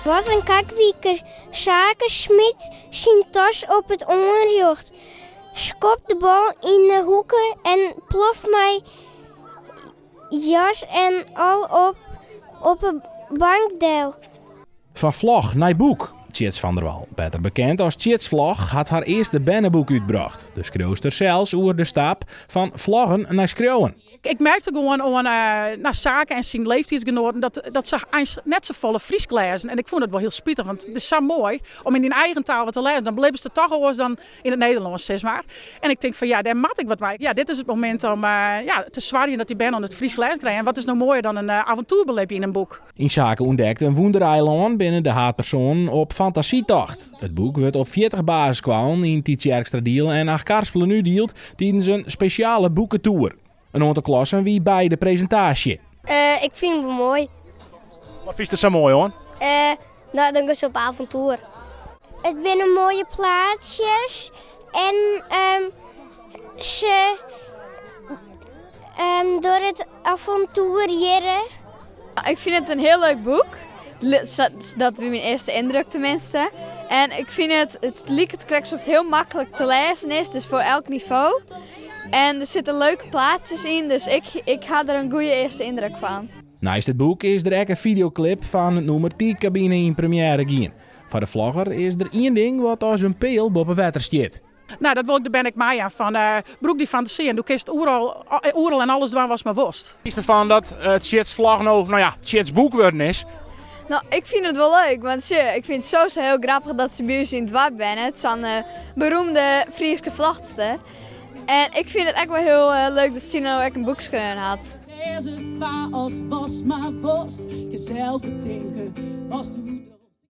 Wat een kakwieker. Zakensmid zijn tas op het onrecht. Schop de bal in de hoeken en plof mij jas en al op een bankdeel. Van vlog naar boek. Tjits van der Wal, beter bekend als Tjits Vlog, had haar eerste bannenboek uitgebracht. De schreeuwster zelfs oer de stap van vloggen naar schreeuwen. Ik merkte gewoon naar zaken en zijn leeftijdsgenoten dat ze net zo volle Fries lezen. En ik vond het wel heel spietig, want het is zo mooi om in die eigen taal wat te lezen. Dan beleven ze toch anders dan in het Nederlands, zeg maar. En ik denk van ja, daar mat ik wat bij. Ja, dit is het moment om te zwarien dat die ben aan het Fries lezen krijgen. En wat is nou mooier dan een avontuurbeleving in een boek? In zaken ontdekte een wondereiland binnen de haatpersoon op fantasietocht. Het boek werd op 40 basis kwam in Tietje Erkstradiel en 8 karspelen nu deelt tijdens een speciale boekentour. Een aantal klassen wie bij de presentatie. Ik vind het wel mooi. Wat vind je er zo mooi hoor? Dan gaan ze op avontuur. Het zijn mooie plaatsjes en ze door het avontuur. Ik vind het een heel leuk boek. Dat was mijn eerste indruk tenminste. En ik vind het lijkt het alsof het heel makkelijk te lezen is, dus voor elk niveau. En er zitten leuke plaatsjes in, dus ik had er een goede eerste indruk van. Naast het boek is er ook een videoclip van het nummer T-cabine in première gaan. Voor de vlogger is er één ding wat als een peel boven water stiet. Nou, dat wil ik, daar ben ik mij aan van. Broek die fantasie en doe kist oeral en alles doen was maar worst. Is ervan dat het Tjits vlog nou Tjits boek worden is? Nou, ik vind het wel leuk, want ik vind het sowieso heel grappig dat ze bij ons in het wat zijn. Het is een beroemde Friese vlagster. En ik vind het echt wel heel leuk dat ze nou ook een boek geschreven had. Is het waar als was maar worst, je zelf bedenken, was toen